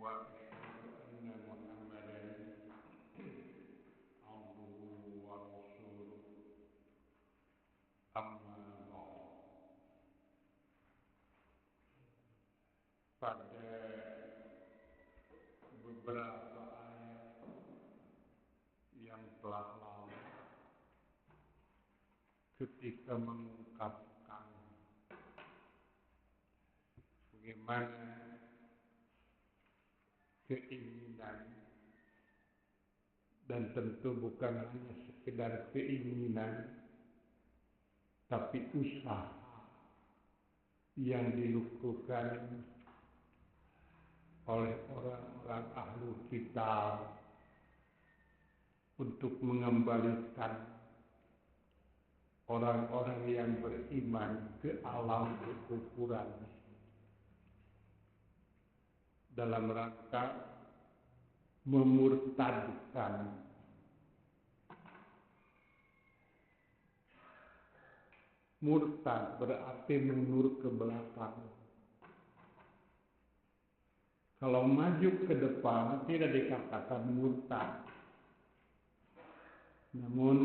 وأشهد أن محمدا عبده ورسوله أما بعد. Pada beberapa ayat yang telah lalu ketika mengungkapkan bagaimana keinginan, dan tentu bukan hanya sekedar keinginan, tapi usaha yang dilakukan oleh orang-orang ahlu kitab untuk mengembalikan orang-orang yang beriman ke alam kekufuran dalam rangka memurtadkan murtad berarti mundur ke belakang. Kalau maju ke depan tidak dikatakan murtad. Namun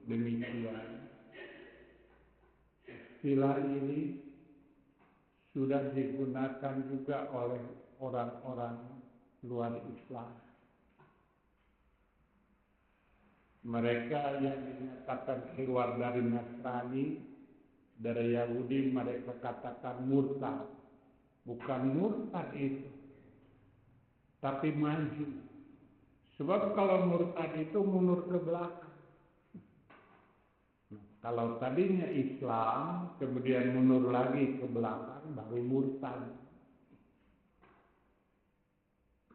demikian, istilah ini sudah digunakan juga oleh orang-orang luar Islam. Mereka yang dinyatakan keluar dari Nasrani, dari Yahudi, mereka katakan murtad. Bukan murtad itu, tapi maju. Sebab kalau murtad itu mundur ke belakang. Kalau tadinya Islam, kemudian mundur lagi ke belakang, baru murtad.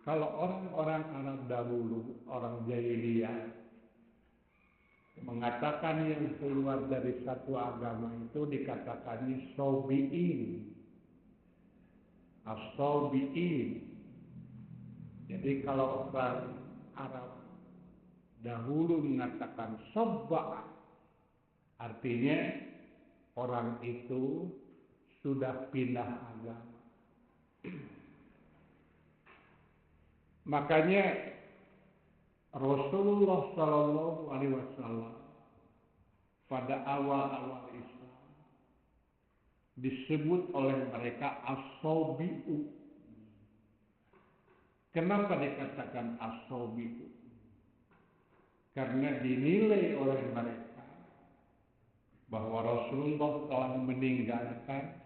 Kalau orang-orang Arab dahulu, orang Jahiliyah, mengatakan yang keluar dari satu agama itu dikatakannya sobi'in. As-sobi'in. Jadi kalau orang Arab dahulu mengatakan sobba, artinya orang itu sudah pindah agama. Makanya Rasulullah Shallallahu Alaihi Wasallam pada awal-awal Islam disebut oleh mereka as-sobi'u. Kenapa dikatakan as-sobi'u? Karena dinilai oleh mereka bahwa Rasulullah telah meninggalkan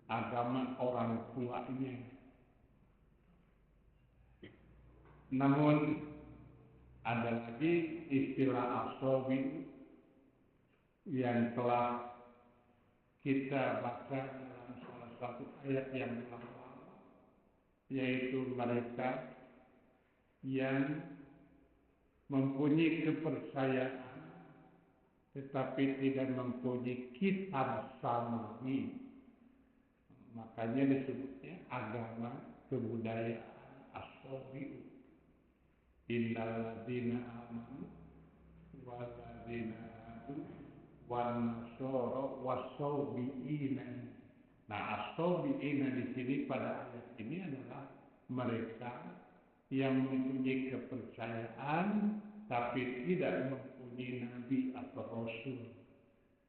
agama orang tuanya. Namun ada lagi istilah as-sobi'u yang telah kita baca dalam salah satu ayat yang lalu, yaitu mereka yang mempunyai kepercayaan tetapi tidak mempunyai kitab samawi. Makanya disebutnya agama kebudayaan as-sobi'u. Innal ladzina amanu wal ladzina hadu wan nasara was-sobi'ina. Nah, as-sobi'ina di sini pada ayat ini adalah mereka yang mempunyai kepercayaan tapi tidak mempunyai nabi atau rasul.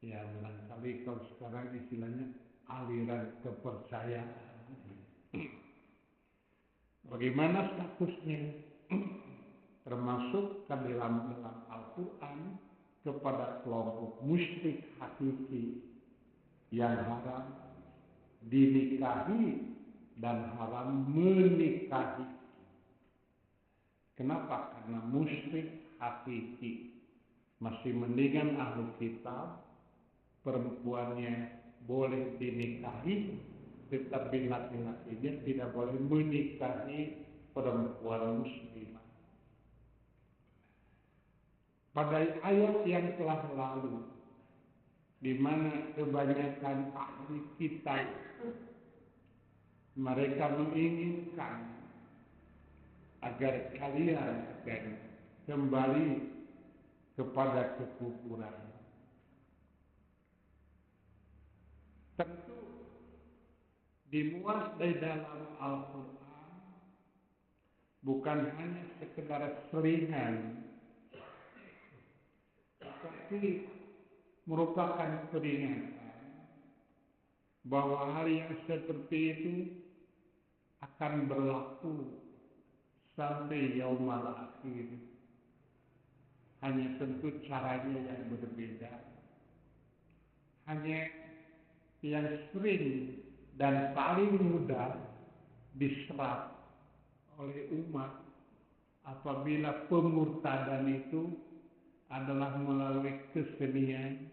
Ya, barangkali kalau sekarang istilahnya aliran kepercayaan. Bagaimana statusnya? Termasuk ke dalam Al-Quran kepada kelompok musyrik hakiki yang haram dinikahi dan haram menikahi. Kenapa? Karena musyrik hakiki masih mendingan ahli kitab, perempuannya boleh dinikahi, tetapi laki-lakinya tidak boleh menikahi perempuan muslimah. Pada ayat yang telah lalu, di mana kebanyakan ahli kitab mereka menginginkan agar kalian kembali kepada kekufuran. Tentu dimuat di dalam Al-Quran bukan hanya sekedar selingan, tapi merupakan peringatan bahwa hal yang seperti itu akan berlaku sampai yaumul akhir. Hanya tentu caranya yang berbeda. Hanya yang sering dan paling mudah diserap oleh umat apabila pemurtadan itu adalah melalui kesenian.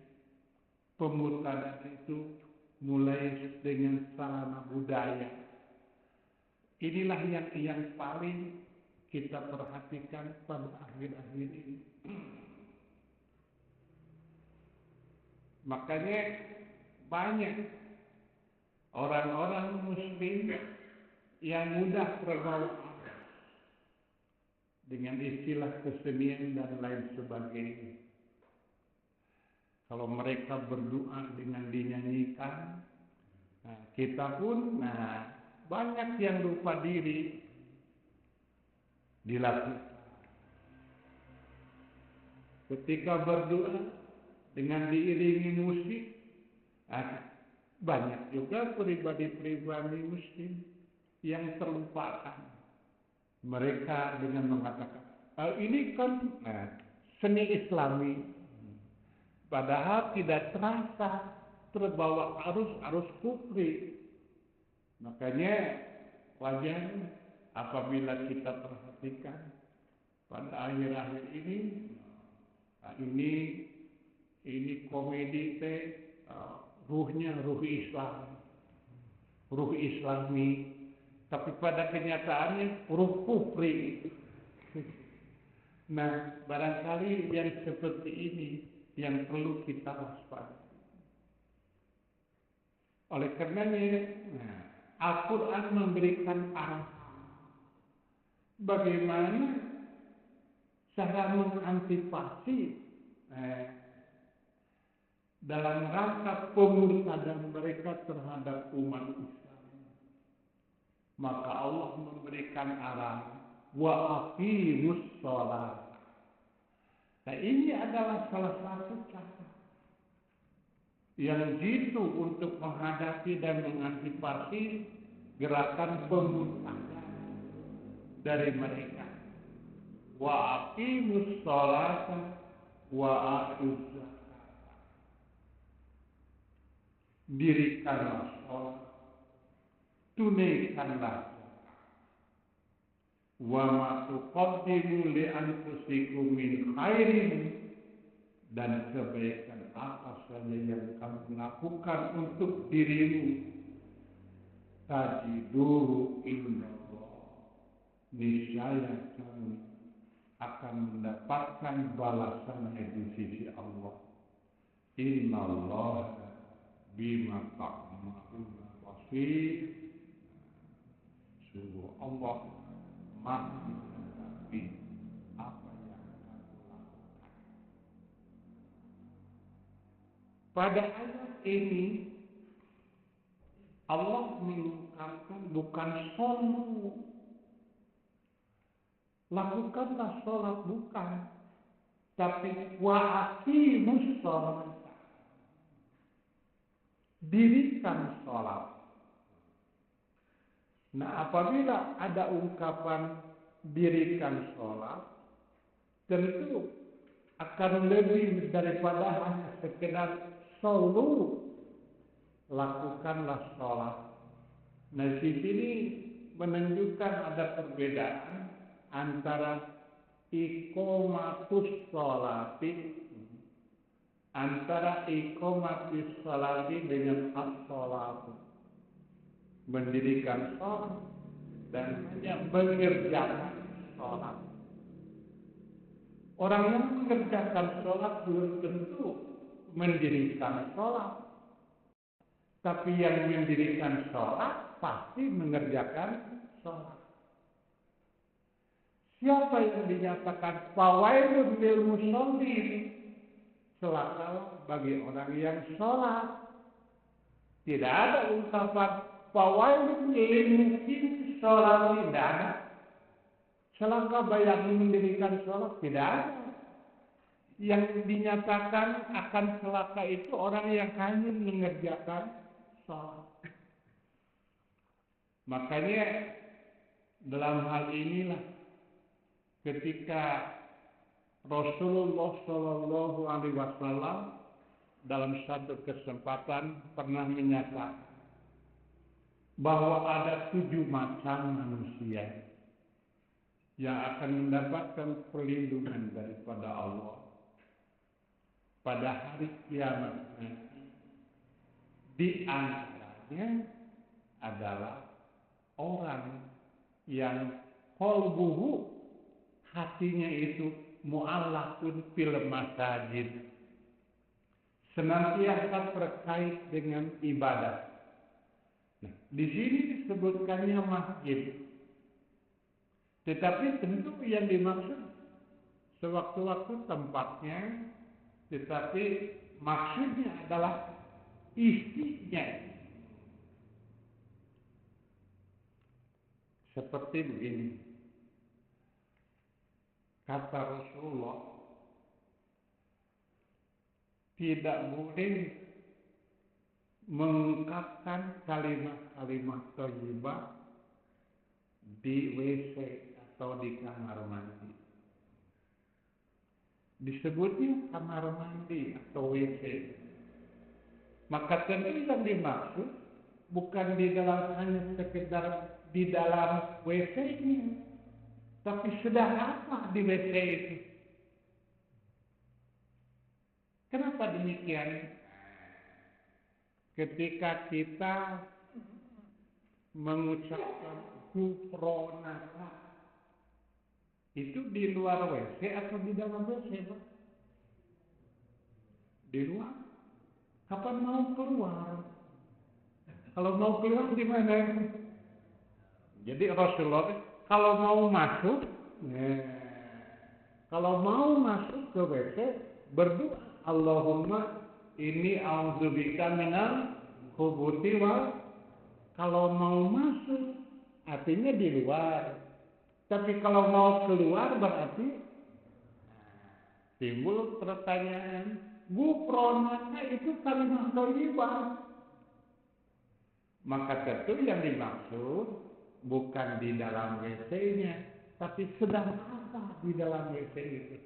Pemurtadan itu mulai dengan sarana budaya. Inilah yang paling kita perhatikan pada akhir-akhir ini. Makanya banyak orang-orang muslim yang mudah terbawa dengan istilah kesenian dan lain sebagainya. Kalau mereka berdoa dengan dinyanyikan, kita pun banyak yang lupa diri dilakukan. Ketika berdoa dengan diiringi musik, banyak juga pribadi-pribadi muslim yang terlupakan. Mereka dengan mengatakan, ini kan seni Islami, padahal tidak terasa terbawa arus kufri. Makanya wajar apabila kita perhatikan pada akhir-akhir ini komedi ruhnya ruh Islam, ruh Islami, tapi pada kenyataannya ruh kufri. Nah, barangkali yang seperti ini yang perlu kita waspadai. Oleh karenanya, Al-Quran memberikan arahan bagaimana cara mengantisipasi dalam rangka pemurtadan mereka terhadap umat Islam. Maka Allah memberikan arahan wa aqimus shalah. Nah, ini adalah salah satu cara yang jitu untuk menghadapi dan mengantisipasi gerakan pemurtadan dari mereka. Wa aqimus sholata wa atuz zakat. Dirikanlah sholat, tunaikanlah zakat. Wa ma tuqaddimu li anfusikum min khairin, dan kebaikan apa saja yang kamu lakukan untuk dirimu, tajiduhu indallah, niscaya kamu akan mendapatkan balasannya di sisi Allah. Innallaha bima ta'maluna basir. Sungguh Allah Maha mengetahui apa yang kamu lakukan. Pada ayat ini Allah mengungkapkan bukan sombong. Lakukanlah sholat, bukan, tapi wa aqimus sholat. Dirikan sholat. Nah, apabila ada ungkapan dirikan sholat, tentu akan lebih daripada hanya sekedar solu. Lakukanlah sholat. Nah, di sini menunjukkan ada perbedaan antara iqamatus sholati, antara iqamatus sholati dengan as-sholatu, mendirikan sholat dan hanya mengerjakan sholat. Orang yang mengerjakan sholat belum tentu mendirikan sholat, tapi yang mendirikan sholat pasti mengerjakan sholat. Siapa yang dinyatakan fawailun lil musallin? Celaka bagi orang yang sholat. Tidak ada ungkapan fawailun lil musallin, sholat tidak ada. Selangkah bayar mendirikan sholat tidak ada. Yang dinyatakan akan celaka itu orang yang hanya mengerjakan sholat. Makanya dalam hal inilah ketika Rasulullah Shallallahu Alaihi Wasallam dalam satu kesempatan pernah menyatakan bahwa ada 7 macam manusia yang akan mendapatkan perlindungan daripada Allah pada hari kiamat nanti. Di antaranya adalah orang yang qalbuhu, hatinya itu mu'allaqun fil masajid, senantiasa terkait dengan ibadah. Nah, di sini disebutkannya masjid, tetapi tentu yang dimaksud sewaktu-waktu tempatnya, tetapi maksudnya adalah isinya. Seperti begini, kata Rasulullah, tidak boleh mengungkapkan kalimat-kalimat thayyibah di WC atau di kamar mandi. Disebutnya kamar mandi atau WC. Maka tentu yang dimaksud bukan di dalam, hanya sekedar di dalam WC-nya, tapi sedang apa di WC itu. Kenapa demikian? Ketika kita mengucapkan ghufranaka, itu di luar WC atau di dalam WC, Pak? Di luar. Kapan mau keluar? Kalau mau keluar di mana? Jadi Rasulullah kalau mau masuk, kalau mau masuk ke WC berdoa, Allahumma inni a'udzubika minal khubuthi wal. Kalau mau masuk artinya di luar. Tapi kalau mau keluar berarti timbul pertanyaan, ghufranaka itu kalimat thayyibah. Maka tentu yang dimaksud bukan di dalam WC-nya, tapi sedang apa di dalam WC itu.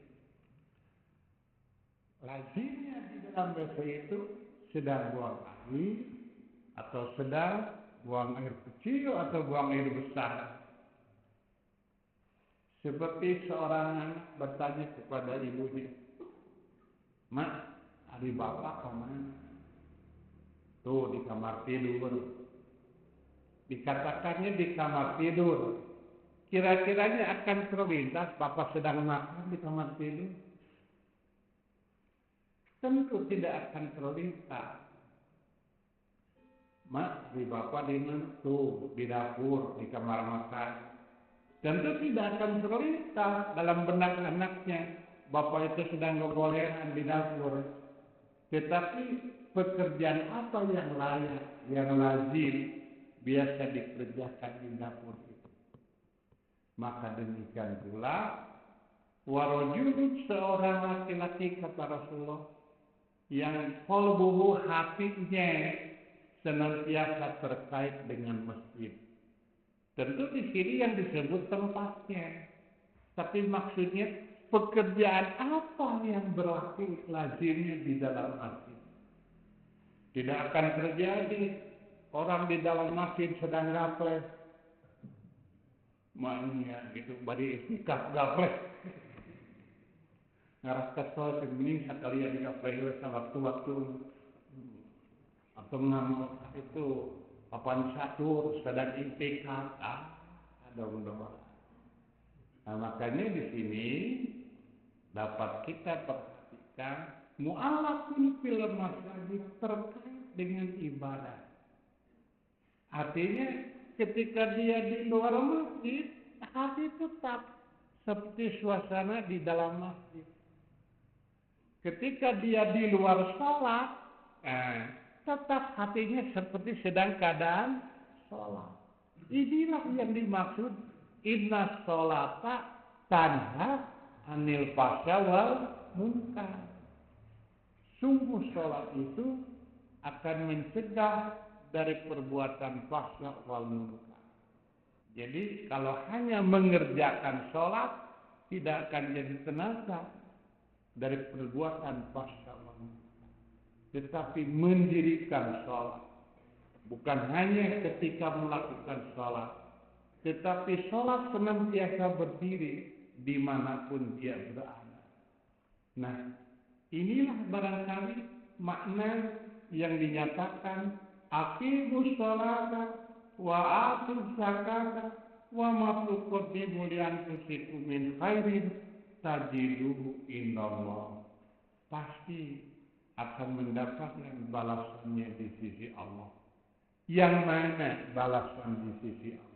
Lazimnya di dalam WC itu sedang buang air, atau sedang buang air kecil atau buang air besar. Seperti seorang anak bertanya kepada ibunya, "Mak, hari bapak kemana?" "Tuh di kamar tidur." Dikatakannya di kamar tidur. Kira-kiranya akan terlintas bapak sedang makan di kamar tidur? Tentu tidak akan terlintas. "Mak, hari bapak di mana?" "Tuh di dapur, di kamar makan." Tentu tidak akan terlintas dalam benak anaknya bapak itu sedang gogoleran di dapur. Tetapi pekerjaan apa yang layak, yang lazim, biasa dikerjakan di dapur itu. Maka demikian pula warajulun, seorang laki-laki kata Rasulullah, yang qalbuhu, hatinya senantiasa terkait dengan masjid. Tentu di sini yang disebut tempatnya, tapi maksudnya pekerjaan apa yang berlaku lazimnya di dalam masjid. Tidak akan terjadi orang di dalam masjid sedang gaplek, maknya gitu, bari istikaf gaplek. Ngaras kesel mending sekalian gaplek waktu-waktu, atau ngamuk itu papan catur sedang intikaf, dong. Nah, makanya di sini dapat kita perhatikan mu'allaqun fil masajid, terkait dengan ibadah. Artinya ketika dia di luar masjid, hati tetap seperti suasana di dalam masjid. Ketika dia di luar sholat, tetap hatinya seperti sedang keadaan sholat. Inilah yang dimaksud Inna sholata tanha anil fahsya wal munkar. Sungguh sholat itu akan mencegah dari perbuatan fahsya wal munkar. Jadi kalau hanya mengerjakan sholat tidak akan jadi tenaga dari perbuatan fahsya wal munkar. Tetapi mendirikan sholat, bukan hanya ketika melakukan sholat, tetapi sholat senantiasa berdiri dimanapun dia berada. Nah, inilah barangkali makna yang dinyatakan aqimus sholata wa atuz zakata wa ma tuqaddimu li anfusikum min khairin tajiduhu indallah. Pasti akan mendapatkan balasannya di sisi Allah. Yang mana balasan di sisi Allah?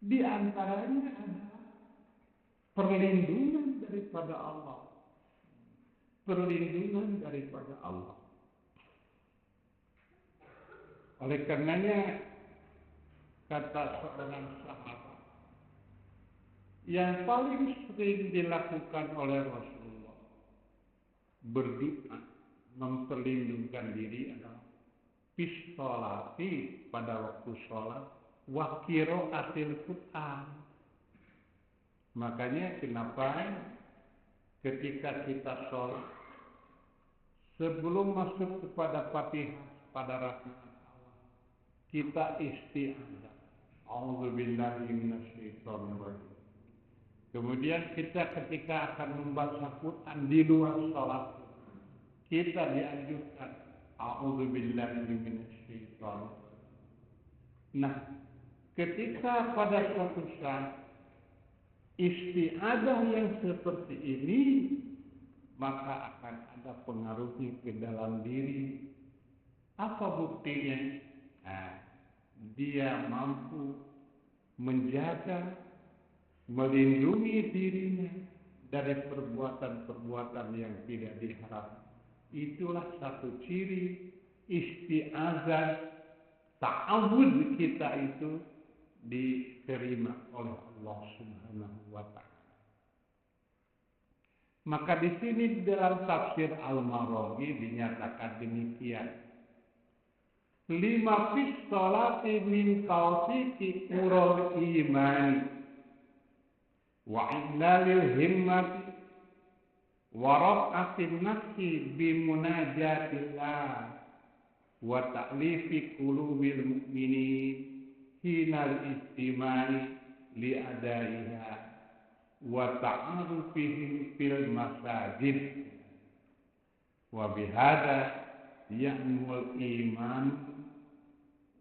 Di antaranya adalah perlindungan daripada Allah. Perlindungan daripada Allah. Oleh karenanya kata seorang sahabat, yang paling sering dilakukan oleh Rasulullah berdoa memperlindungkan diri adalah pistolati pada waktu sholat wa qiraatil Quran. Makanya kenapa ketika kita sholat sebelum masuk kepada Fatihah pada rakaat awal kita isti'adzah. A'udzubillahi minasyaitonir rajim. Kemudian kita ketika akan membaca Quran di luar sholat kita dianjurkan a'udzubillahi minasyaitonir rajim. Nah, ketika pada suatu saat isti'adzah yang seperti ini, maka akan ada pengaruhnya ke dalam diri. Apa buktinya? Nah, dia mampu menjaga, melindungi dirinya dari perbuatan-perbuatan yang tidak diharapkan. Itulah satu ciri isti'adzah, ta'awud kita itu diterima oleh Allah Subhanahu wa Ta'ala. Maka di sini dalam tafsir Al-Maraghi dinyatakan demikian. 5 pistolati min tawfiqi urul iman wa idlalil himmati wa raf'atin nafsi bimunajatillah wa ta'lifi qulubil mu'minin hinal istimai li adaiha wa ta'arufihim fil masajid wa bihada ya'mul iman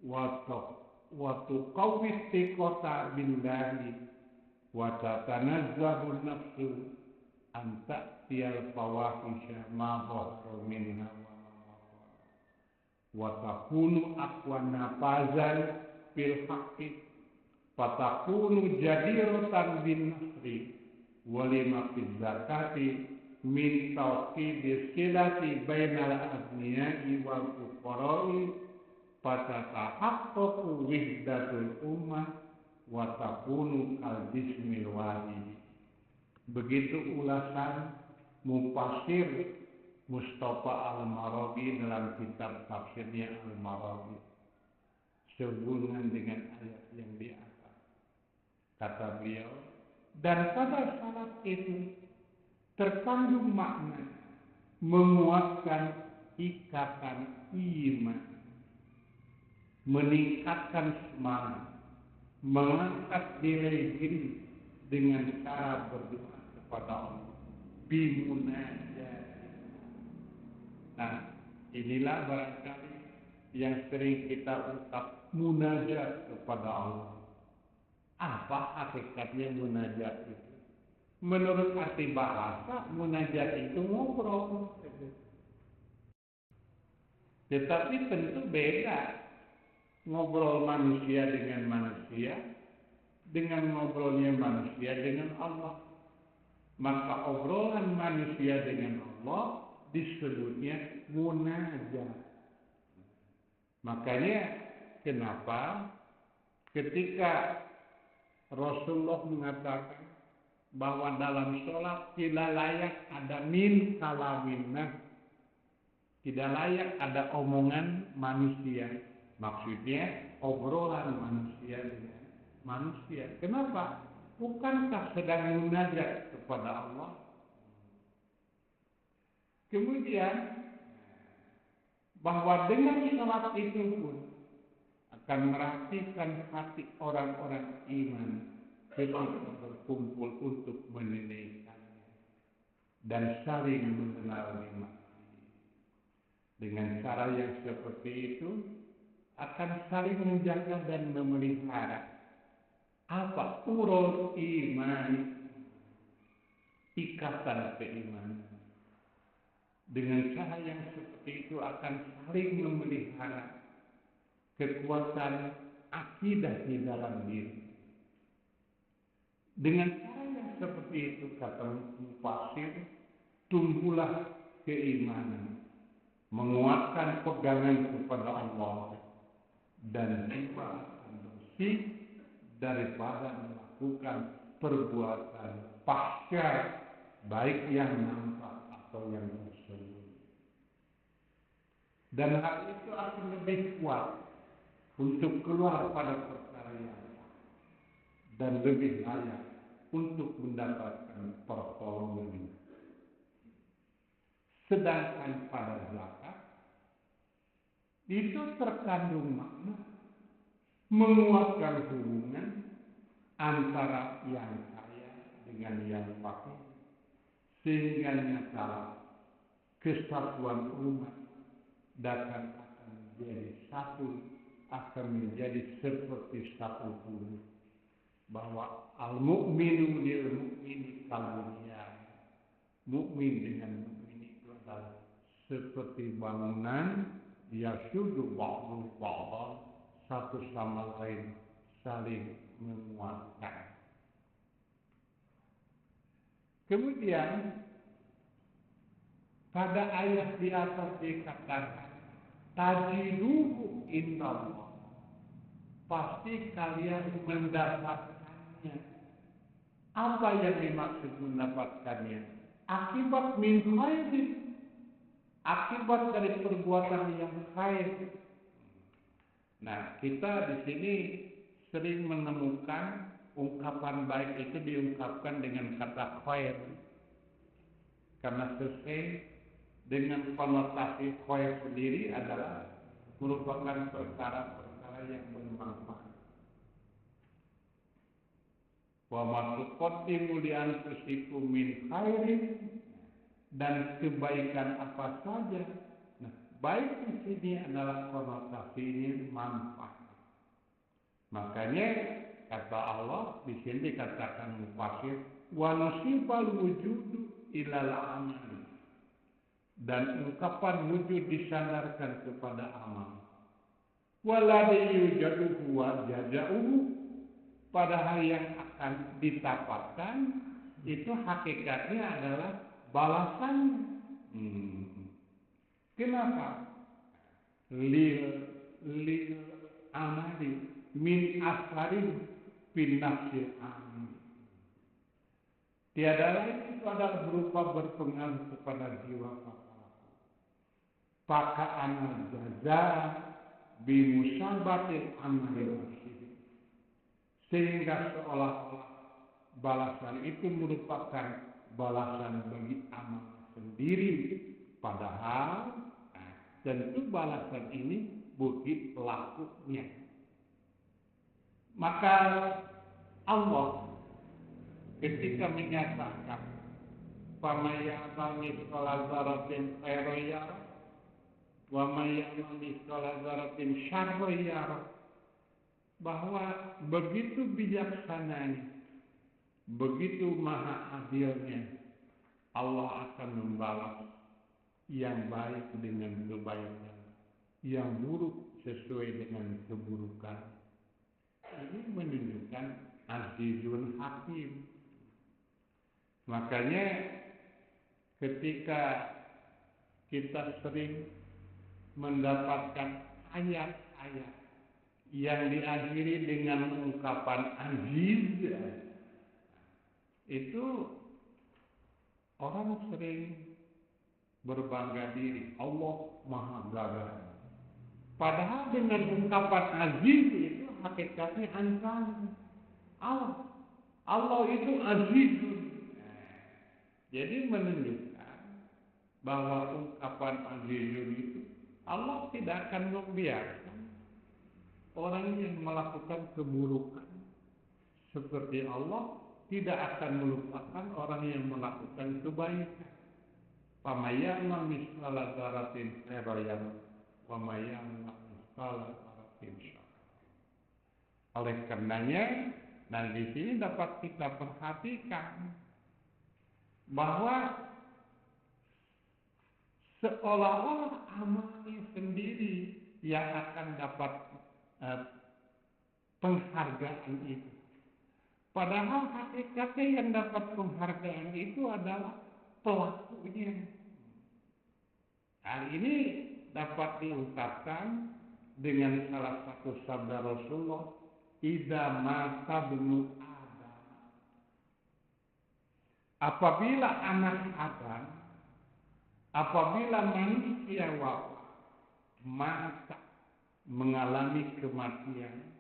wa tuqawwi thiqata billahi wa tatanazzahu nafsu an ta'tiyal fawahisha ma dhahara minha wa takunu aqwana fazan fil haqqi fatakunu jadiratan bin nasri walima fil zakati min tawqidis silati bainal aghniyai wal fuqara'i fatatahaqqaqu wihdatul ummah wa takunu kal jismil wahid. Begitu ulasan mufassir Mustafa Al-Maraghi dalam kitab tafsirnya Al-Maraghi sehubungan dengan ayat yang di atas. Kata beliau, dan pada salat itu terkandung makna menguatkan ikatan iman, meningkatkan semangat, mengangkat nilai diri dengan cara berdoa kepada Allah. Bimunajat. Nah, inilah barangkali yang sering kita ungkap, munajat kepada Allah. Apa hakikatnya munajat itu? Menurut arti bahasa, munajat itu ngobrol. Tetapi tentu beda ngobrol manusia dengan manusia dengan ngobrolnya manusia dengan Allah. Maka obrolan manusia dengan Allah disebutnya munajat. Makanya kenapa ketika Rasulullah mengatakan bahwa dalam sholat tidak layak ada min kalamin nas, tidak layak ada omongan manusia. Maksudnya obrolan manusia dengan manusia. Kenapa? Bukankah sedang munajat kepada Allah? Kemudian bahwa dengan sholat itu pun akan merapikan hati orang-orang iman ketika berkumpul untuk menunaikannya dan saling mengenal nikmat. Dengan cara yang seperti itu akan saling menjaga dan memelihara apa urul iman, ikatan keimanan. Dengan cara yang seperti itu akan saling memelihara kekuatan akidah di dalam diri. Dengan cara yang seperti itu, kata mufasir, tumbuhlah keimanan, menguatkan pegangan kepada Allah, dan jiwa bersih daripada melakukan perbuatan fahsyat, baik yang nampak atau yang tersembunyi. Dan hal itu akan lebih kuat untuk keluar pada perkara yang dan lebih layak untuk mendapatkan pertolongan. Sedangkan pada zakat itu terkandung makna menguatkan hubungan antara yang kaya dengan yang fakir, sehingga nyata kesatuan umat akan menjadi satu, akan menjadi seperti satu tubuh, bahwa al-mu'minu lil mu'mini kalbunyan, mukmin dengan mukmin itu adalah seperti bangunan, yasuddu ba'du ba'dan, satu sama lain saling menguatkan. Kemudian pada ayat di atas dikatakan tajiduhu indallah, pasti kalian mendapatkannya. Apa yang dimaksud mendapatkannya? Akibat min khairin, akibat dari perbuatan yang khair. Nah, kita di sini sering menemukan ungkapan baik itu diungkapkan dengan kata khair, karena sesuai dengan konotasi khair sendiri adalah merupakan perkara-perkara yang bermanfaat. Wa ma tuqaddimu li anfusikum min khairin, dan kebaikan apa saja. Nah, baik di sini adalah konotasinya manfaat. Makanya kata Allah di sini dikatakan mufasir wa nusibal wujudu ilal amal, dan ungkapan wujud disandarkan kepada amal. Waladhi yujadu huwa jaza'uhu, padahal yang akan ditapatkan itu hakikatnya adalah balasannya. Kenapa? Lil amali min asharin bin nafsil amin. Tiada lain itu adalah berupa berpengaruh kepada jiwa pelaku. Paka amal jaza bimusabatil amalil musyrik, sehingga seolah-olah balasan itu merupakan balasan bagi amal sendiri, padahal tentu balasan ini bagi pelakunya. Maka Allah ketika menyatakan famayyamal mithqala dzarratin khairan yarah wa mayyamal mithqala dzarratin syarran yarah, bahwa begitu bijaksananya, begitu maha adilnya Allah akan membalas yang baik dengan kebaikan, yang buruk sesuai dengan keburukan. Ini menunjukkan azizun hakim. Makanya ketika kita sering mendapatkan ayat-ayat yang diakhiri dengan ungkapan aziz, itu orang sering berbangga diri, Allah Maha Gagah. Padahal dengan ungkapan aziz itu hakikatnya ancaman. Allah itu azizun. Jadi menunjukkan bahwa ungkapan azizun itu Allah tidak akan membiarkan orang yang melakukan keburukan seperti Allah tidak akan melupakan orang yang melakukan kebaikan. Pamayana misqala dzarratin khairan wa mayana misqala dzarratin syarran. Oleh karenanya, dan di sini dapat kita perhatikan bahwa seolah-olah amalnya sendiri yang akan dapat penghargaan itu. Padahal hakikatnya yang dapat penghargaan itu adalah pelakunya. Hal ini dapat diungkapkan dengan salah satu sabda Rasulullah, "Idza mata ibnu Adam." Apabila anak Adam, apabila manusia wafat, maka mengalami kematian,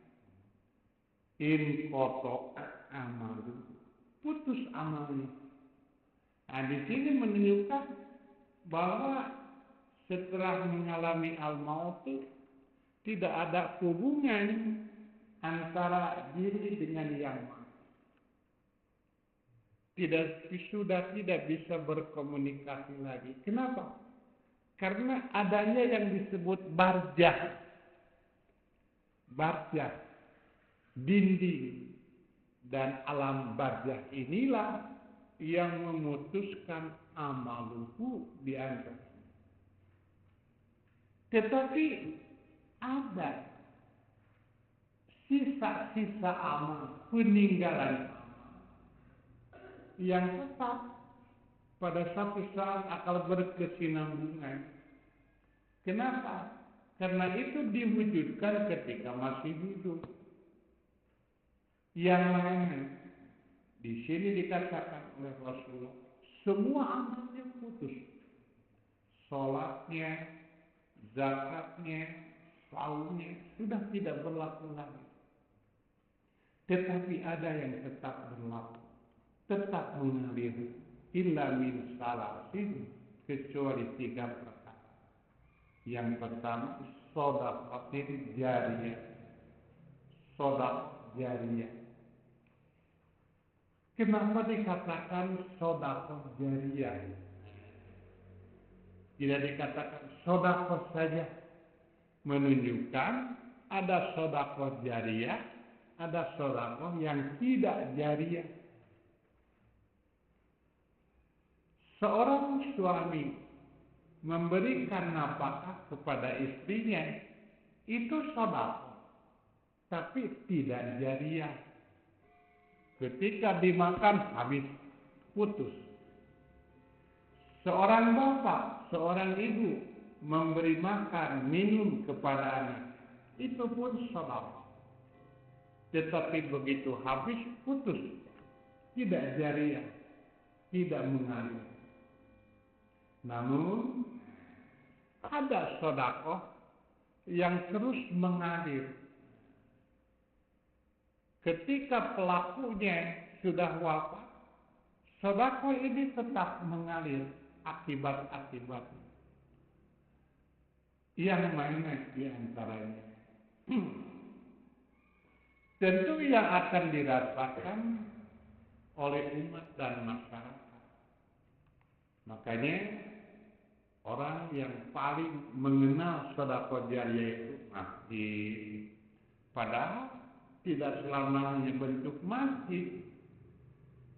in koto amalu, putus amalnya. Nah, di sini menunjukkan bahwa setelah mengalami al-maut tidak ada hubungan antara diri dengan yang mati. Sudah tidak bisa berkomunikasi lagi. Kenapa? Karena adanya yang disebut barjah, dinding, dan alam barjah inilah yang memutuskan amaluhu di antara. Tetapi ada sisa-sisa amal, peninggalan amal yang tetap pada satu saat akan berkesinambungan. Kenapa? Karena itu diwujudkan ketika masih hidup. Yang mana di sini dikatakan oleh Rasulullah, semua amalnya putus. Sholatnya, zakatnya, saumnya sudah tidak berlaku lagi. Tetapi ada yang tetap berlaku, tetap mengalir. Illa min salasin, kecuali 3 perkara. Yang pertama, shadaqatin jariyah. Shadaqah jariyah. Kenapa dikatakan shadaqah jariyah? Tidak dikatakan shadaqah saja. Menunjukkan ada shadaqah jariyah, ada shadaqah yang tidak jariyah. Seorang suami memberikan nafkah kepada istrinya, itu sedekah, tapi tidak jariyah. Ketika dimakan habis, putus. Seorang bapak, seorang ibu memberi makan, minum kepada anak, itu pun sedekah. Tetapi begitu habis, putus. Tidak jariyah, tidak mengalir. Namun ada sedekah yang terus mengalir. Ketika pelakunya sudah wafat, sedekah ini tetap mengalir akibat-akibat. Yang mana di antaranya? Tentu yang akan dirasakan oleh umat dan masyarakat. Makanya orang yang paling mengenal sedekah jariyah itu masjid. Padahal tidak selamanya bentuk masjid.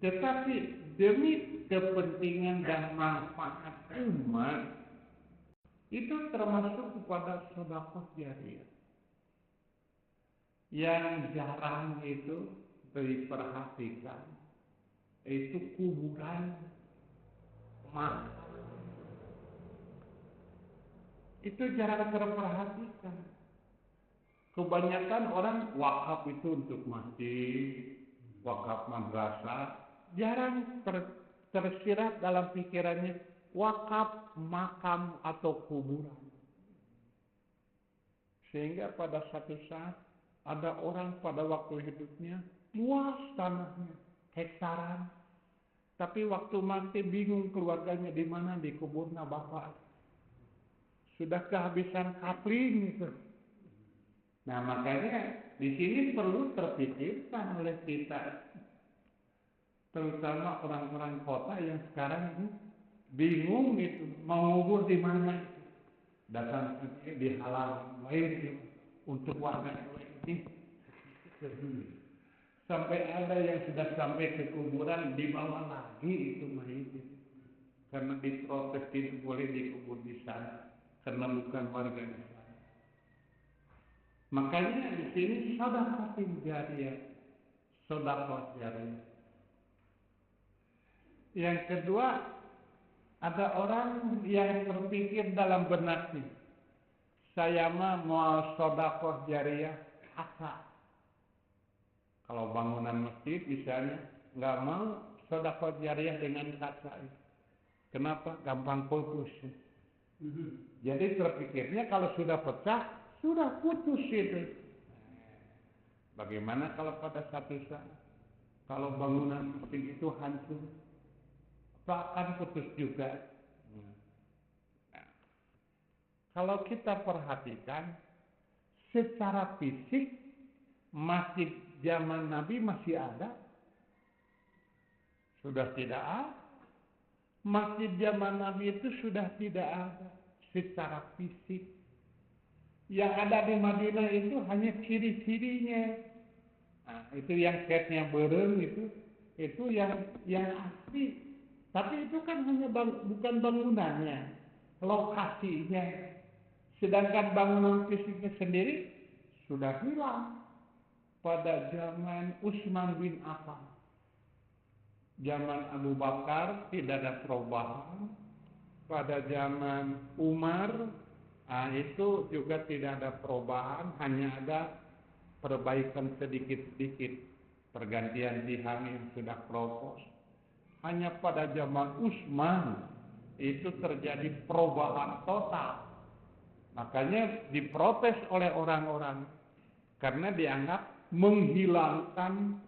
Tetapi demi kepentingan dan manfaat umat, itu termasuk kepada sedekah jariyah. Yang jarang itu diperhatikan, itu kuburan mahal. Itu jarang terperhatikan. Kebanyakan orang wakaf itu untuk masjid, wakaf madrasah, jarang tersirat dalam pikirannya wakaf makam atau kuburan. Sehingga pada satu saat ada orang pada waktu hidupnya luas tanahnya, hektaran. Tapi waktu mati bingung keluarganya di mana, di kuburnya bapak. Sudah kehabisan kapling itu. Nah makanya di sini perlu terpikirkan oleh kita, terutama orang-orang kota yang sekarang ini bingung itu mau ngubur di mana. Datang di halaman lain untuk warga ini. Sampai ada yang sudah sampai ke kuburan dibawa lagi itu mayit itu. Karena diprotes tidak boleh dikubur di sana karena bukan warga di sana. Makanya di sini sedekah jariyah, sedekah jariyah. Yang kedua, ada orang yang berpikir dalam benaknya, saya mah mau sedekah jariyah kaca. Kalau bangunan masjid misalnya nggak mau sedekah jariyah dengan kaca itu. Kenapa? Gampang putus. Jadi terpikirnya kalau sudah pecah, sudah putus itu. Bagaimana kalau pada satu saat kalau bangunan masjid itu hancur, akan putus juga. Nah, kalau kita perhatikan secara fisik masjid zaman Nabi masih ada, sudah tidak ada. Masjid zaman Nabi itu sudah tidak ada secara fisik. Yang ada di Madinah itu hanya ciri-cirinya. Nah, itu yang catnya berem itu yang asli. Tapi itu kan hanya bukan bangunannya, lokasinya. Sedangkan bangunan fisiknya sendiri sudah hilang pada zaman Utsman bin Affan. Zaman Abu Bakar tidak ada perubahan. Pada zaman Umar itu juga tidak ada perubahan, hanya ada perbaikan sedikit-sedikit, pergantian tiang yang sudah kropos. Hanya pada zaman Utsman itu terjadi perubahan total. Makanya diprotes oleh orang-orang karena dianggap menghilangkan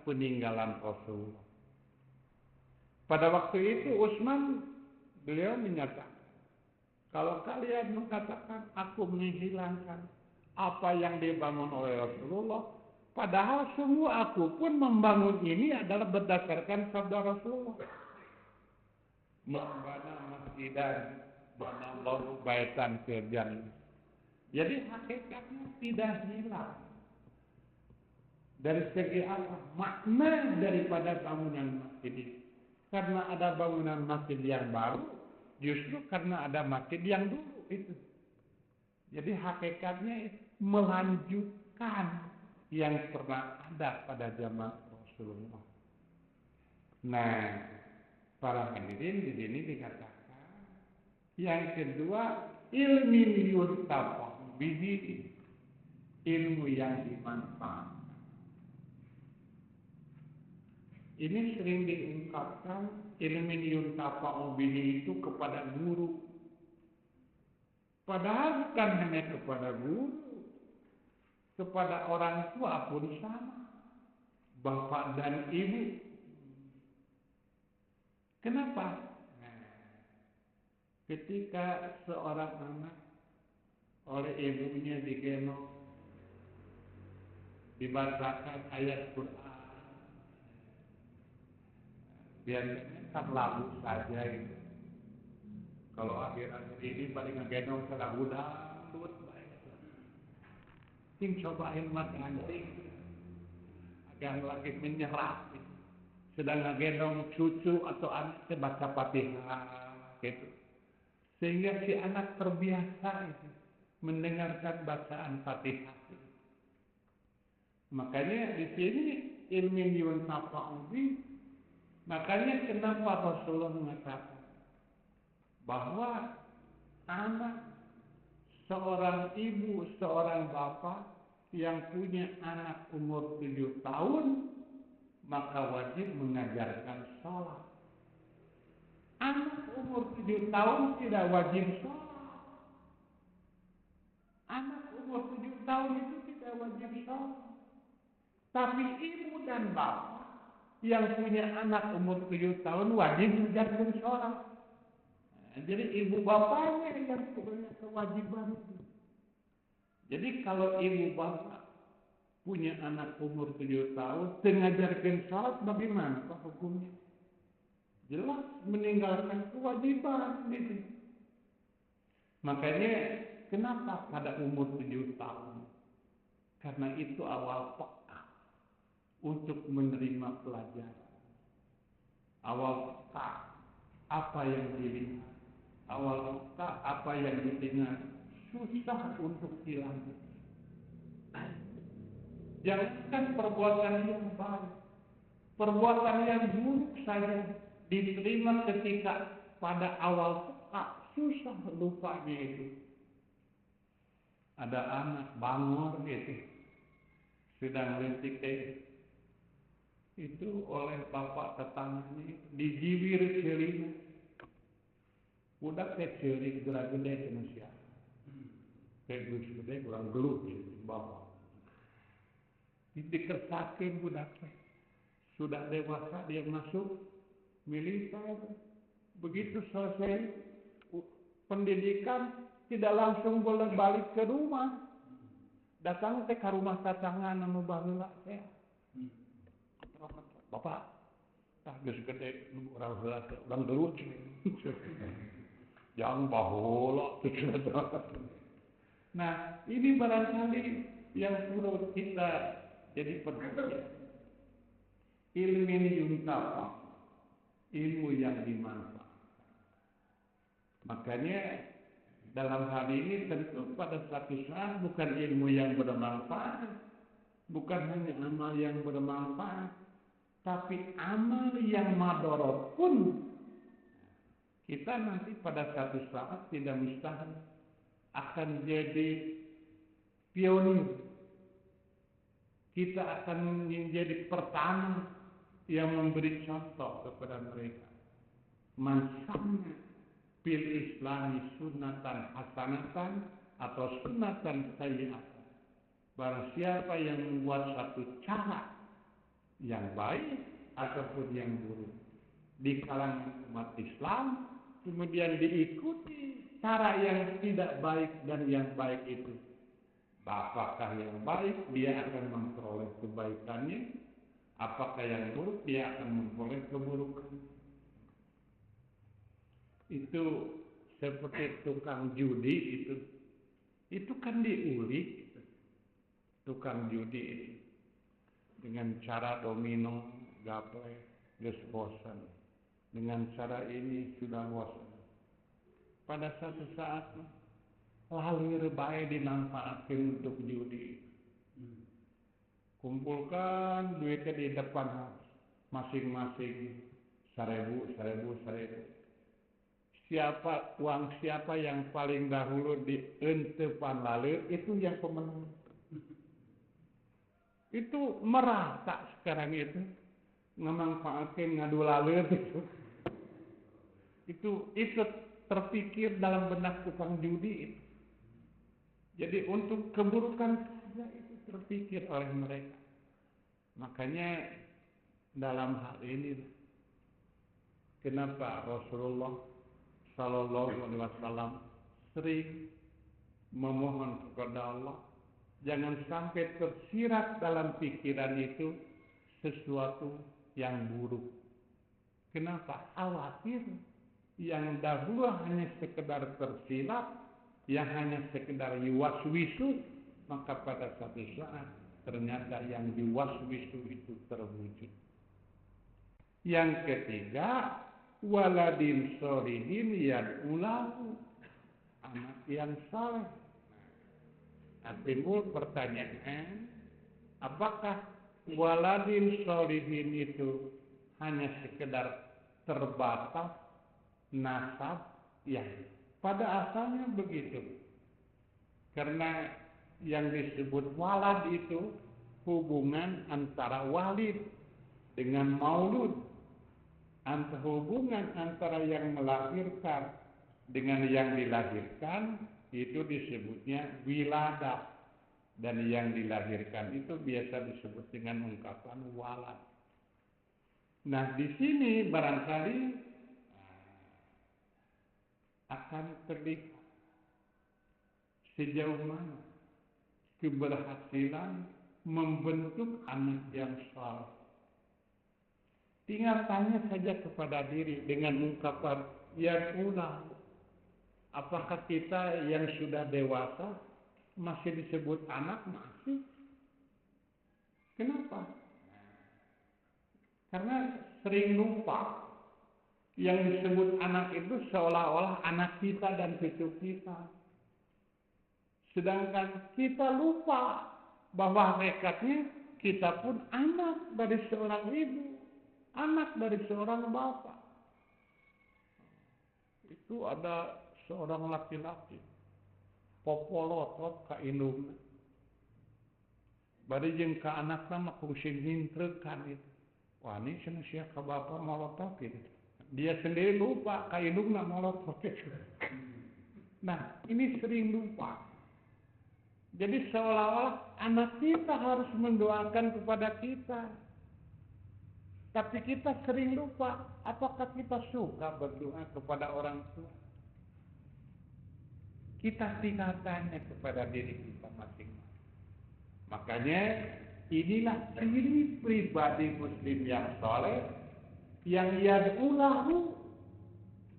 peninggalan Rasulullah. Pada waktu itu Utsman beliau menyatakan, kalau kalian mengatakan aku menghilangkan apa yang dibangun oleh Rasulullah, padahal semua aku pun membangun ini adalah berdasarkan sabda Rasulullah. Membana masjidan, banallahu baitan fil jannah. Jadi hakikatnya tidak hilang. Dari segi apa? Makna daripada bangunan masjid ini. Karena ada bangunan masjid yang baru, justru karena ada masjid yang dulu itu. Jadi hakikatnya melanjutkan yang pernah ada pada zaman Rasulullah. Nah, para hadirin di sini dikatakan yang kedua ilmi yurtafa bihi, ilmu yang dimanfaatkan. Ini sering diungkapkan ilmu yuntafa'u bihi itu kepada guru. Padahal bukan hanya kepada guru, kepada orang tua pun sama. Bapak dan ibu. Kenapa? Ketika seorang anak oleh ibunya digendong, dibacakan ayat Quran, biasanya kan lagu saja itu. Kalau akhir-akhir ini paling ngegendong ke lagu dangdut baik. Sing cobain mas anjing, agak lagi menyerap. Sedang ngegendong cucu atau anak baca Fatihah gitu. Sehingga si anak terbiasa itu mendengarkan bacaan Fatihah. Makanya di sini ilmu yuntafa'u bihi. Makanya kenapa Rasulullah mengatakan bahwa anak seorang ibu, seorang bapak yang punya anak umur 7 tahun, maka wajib mengajarkan sholat. Anak umur 7 tahun tidak wajib sholat. Anak umur 7 tahun itu tidak wajib sholat. Tapi ibu dan bapak yang punya anak umur 7 tahun wajib mengajarkan sholat. Jadi ibu bapaknya yang punya kewajiban itu. Jadi kalau ibu bapak punya anak umur 7 tahun, mengajarkan sholat bagaimana Pak hukumnya? Jelas meninggalkan kewajiban gitu. Makanya kenapa pada umur 7 tahun? Karena itu awal peka untuk menerima pelajaran. Awal peka apa yang dilihat. Awal peka apa yang didengar. Susah untuk hilang. Jangankan perbuatan yang baik, perbuatan yang buruk saja diterima ketika pada awal peka, susah lupanya itu. Ada anak bangor gitu, sedang lentik itu oleh bapak tetangganya dijiwir celina, budak celi gerak gede manusia, kayak gede kurang geluh gitu bapak. Dikesakin budaknya, sudah dewasa dia masuk militer. Begitu selesai pendidikan tidak langsung boleh balik ke rumah, datang ke rumah tatangan anu baheula teh. Bapak, tah geus gede urang heula teh urang gelut. Jangan baheula. Nah, ini barangkali yang perlu kita jadi perhatian. Ilmu yuntafah, ilmu yang dimanfaatkan. Makanya dalam hal ini tentu pada satu saat bukan ilmu yang bermanfaat, bukan hanya amal yang bermanfaat, tapi amal yang madorot pun kita nanti pada satu saat tidak mustahil akan jadi pionir. Kita akan menjadi pertama yang memberi contoh kepada mereka. Man sanna fil islami sunnatan hasanatan atau sunnatan sayyi'atan. Barang siapa yang membuat satu cara yang baik ataupun yang buruk di kalangan umat Islam, kemudian diikuti cara yang tidak baik dan yang baik itu, apakah yang baik dia akan memperoleh kebaikannya, apakah yang buruk dia akan memperoleh keburukan. Itu seperti tukang judi itu kan diulik tukang judi itu dengan cara domino, gaple, geus bosan. Dengan cara ini sudah bosan. Pada satu saat lalir bae dimanfaatkan untuk judi. Kumpulkan duitnya di depan masing-masing 1.000. Siapa yang paling dahulu dientepan lalir itu yang pemenang. Itu merata sekarang itu memanfaatkan ngadu lalir itu terpikir dalam benak tukang judi itu. Jadi untuk keburukan saja itu terpikir oleh mereka. Makanya dalam hal ini kenapa Rasulullah Sallallahu Alaihi Wasallam sering memohon kepada Allah jangan sampai tersirat dalam pikiran itu sesuatu yang buruk. Kenapa? Khawatir yang dahulu hanya sekedar tersilap, yang hanya sekedar yuwaswisu, maka pada satu saat ternyata yang yuwaswisu itu terwujud. Yang ketiga, waladin sholihin yad'ulahu, anak yang saleh. Nah, timbul pertanyaan, apakah waladin sholihin itu hanya sekedar terbatas nasab? Ya, pada asalnya begitu. Karena yang disebut walad itu hubungan antara walid dengan maulud, antara hubungan antara yang melahirkan dengan yang dilahirkan, itu disebutnya wiladah. Dan yang dilahirkan itu biasa disebut dengan ungkapan walad. Nah, di sini barangkali akan terlihat sejauh mana keberhasilan membentuk anak yang saleh. Tinggal tanya saja kepada diri dengan ungkapan ya ulah. Apakah kita yang sudah dewasa masih disebut anak? Masih. Kenapa? Karena sering lupa. Yang disebut anak itu seolah-olah anak kita dan cucu kita. Sedangkan kita lupa bahwa hakikatnya kita pun anak dari seorang ibu, anak dari seorang bapak. Itu ada seorang laki-laki, popolotot ka indungna. Bari jeung ka anakna mah kungsi ngintrekan itu. Wah, ini cenah sia ka bapa molotokin. Dia sendiri lupa ka indungna molotokin. Nah, ini sering lupa. Jadi seolah-olah anak kita harus mendoakan kepada kita. Tapi kita sering lupa, apakah kita suka berdoa kepada orang tua? Kita tinggal tanya kepada diri kita masing-masing. Makanya inilah ciri pribadi muslim yang soleh, yang yad'ulahu,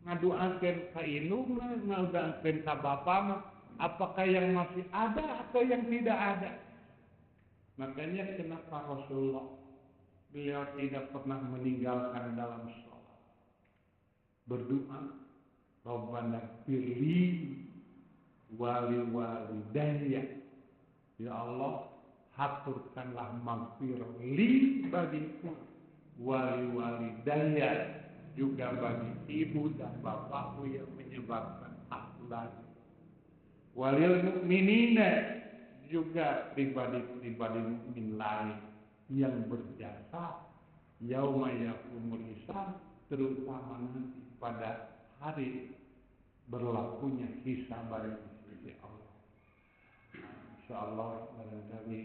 ngaduakeun ka indungna, ngaduakeun ka bapana, apakah yang masih ada atau yang tidak ada. Makanya kenapa Rasulullah beliau tidak pernah meninggalkan dalam sholat berdoa, Rabbana firli wali walidayya, ya Allah haturkanlah maghfirah li bagiku, wali walidayya, juga bagi ibu dan bapakku yang menyebabkan aku lahir, walil mukminina, juga pribadi-pribadi mukmin lain yang berjasa yauma yaqumul hisab, terutama nanti pada hari berlakunya hisaban di sisi Allah. Insyaallah barangkali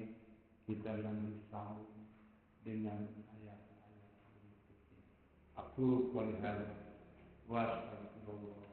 kita akan disambung dengan ayat-ayat berikutnya. Aku qouli hadza wa astagfirullah.